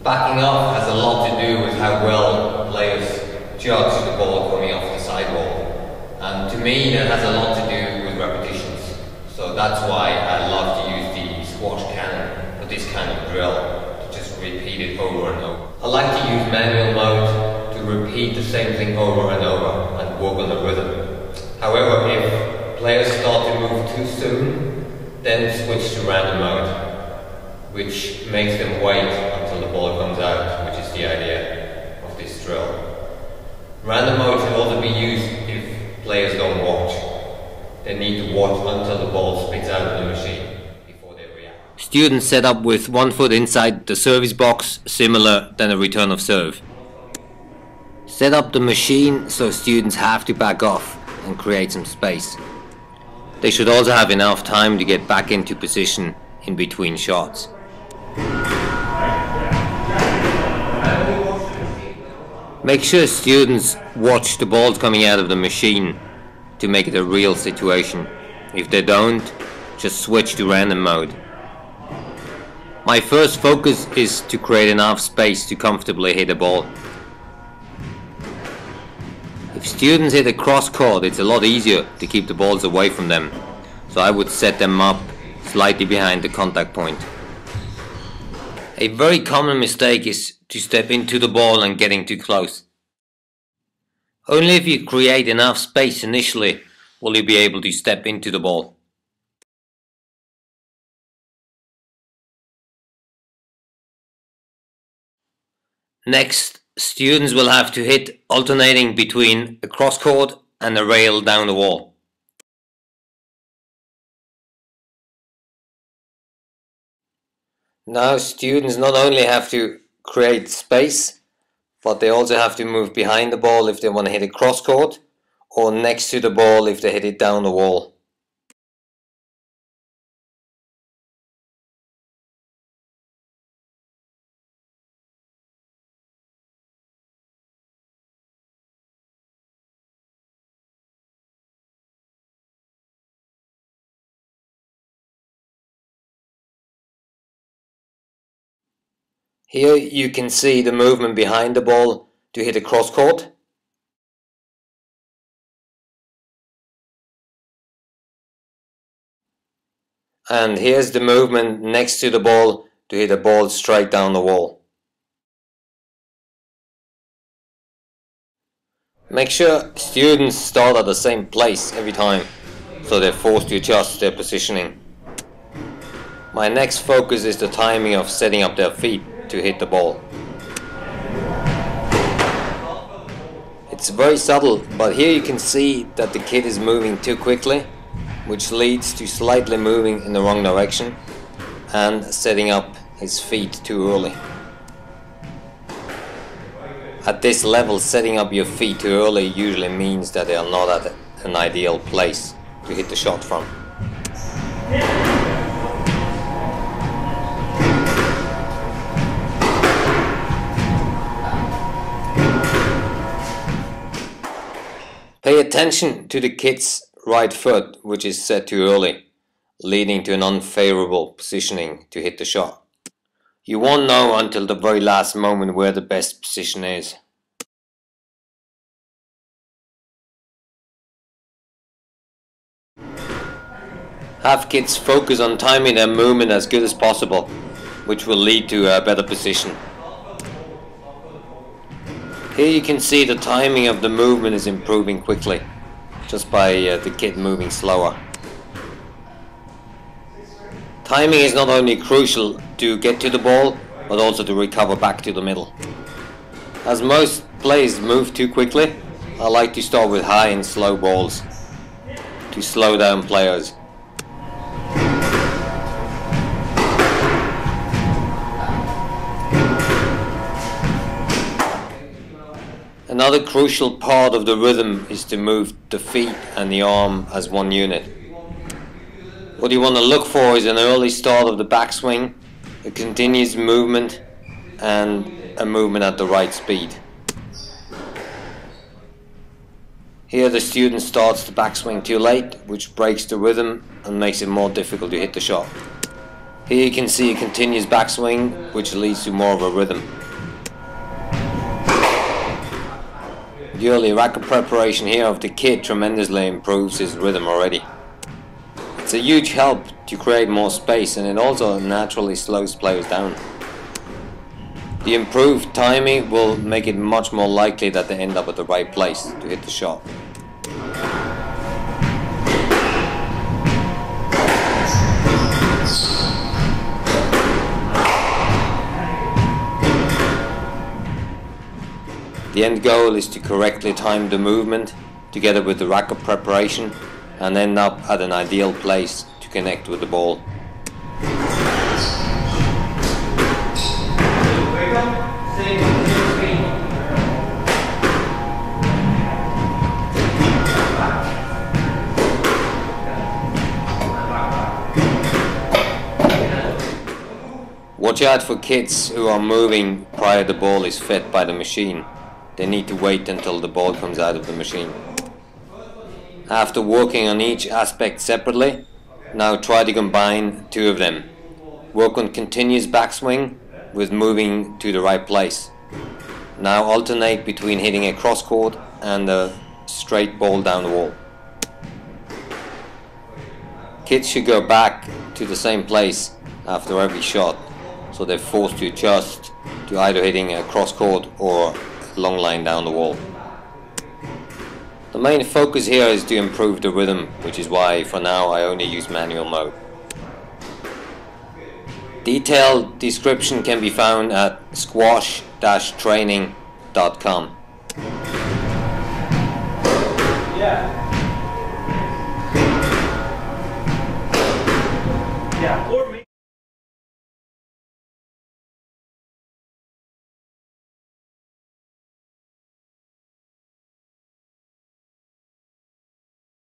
Backing off has a lot to do with how well players judge the ball coming off the sidewall. And to me that has a lot to do with repetitions. So that's why I love to use the squash cannon for this kind of drill, to just repeat it over and over. I like to use manual mode to repeat the same thing over and over and work on the rhythm. However, if players start to move too soon, then switch to random mode, which makes them wait until the ball comes out, which is the idea of this drill. Random mode should also be used if players don't watch. They need to watch until the ball spits out of the machine before they react. Students set up with one foot inside the service box, similar than a return of serve. Set up the machine so students have to back off and create some space. They should also have enough time to get back into position in between shots. Make sure students watch the balls coming out of the machine to make it a real situation. If they don't, just switch to random mode. My first focus is to create enough space to comfortably hit a ball. If students hit a cross court, it's a lot easier to keep the balls away from them, so I would set them up slightly behind the contact point. A very common mistake is to step into the ball and getting too close. Only if you create enough space initially will you be able to step into the ball. Next, students will have to hit alternating between a cross court and a rail down the wall. Now students not only have to create space, but they also have to move behind the ball if they want to hit a cross court, or next to the ball if they hit it down the wall. Here you can see the movement behind the ball to hit a cross court. And here's the movement next to the ball to hit a ball straight down the wall. Make sure students start at the same place every time, so they're forced to adjust their positioning. My next focus is the timing of setting up their feet to hit the ball. It's very subtle, but here you can see that the kid is moving too quickly, which leads to slightly moving in the wrong direction and setting up his feet too early. At this level, setting up your feet too early usually means that they are not at an ideal place to hit the shot from. Pay attention to the kid's right foot, which is set too early, leading to an unfavorable positioning to hit the shot. You won't know until the very last moment where the best position is. Have kids focus on timing their movement as good as possible, which will lead to a better position. Here you can see the timing of the movement is improving quickly, just by the kid moving slower. Timing is not only crucial to get to the ball, but also to recover back to the middle. As most players move too quickly, I like to start with high and slow balls to slow down players. Another crucial part of the rhythm is to move the feet and the arm as one unit. What you want to look for is an early start of the backswing, a continuous movement, and a movement at the right speed. Here the student starts the backswing too late, which breaks the rhythm and makes it more difficult to hit the shot. Here you can see a continuous backswing, which leads to more of a rhythm. The early racket preparation here of the kid tremendously improves his rhythm already. It's a huge help to create more space, and it also naturally slows players down. The improved timing will make it much more likely that they end up at the right place to hit the shot. The end goal is to correctly time the movement together with the racket preparation and end up at an ideal place to connect with the ball. Watch out for kids who are moving prior the ball is fed by the machine. They need to wait until the ball comes out of the machine. After working on each aspect separately, now try to combine two of them. Work on continuous backswing with moving to the right place. Now alternate between hitting a cross court and a straight ball down the wall. Kids should go back to the same place after every shot, so they're forced to adjust to either hitting a cross court or a long line down the wall. The main focus here is to improve the rhythm, which is why for now I only use manual mode. Detailed description can be found at squash-training.com. Yeah.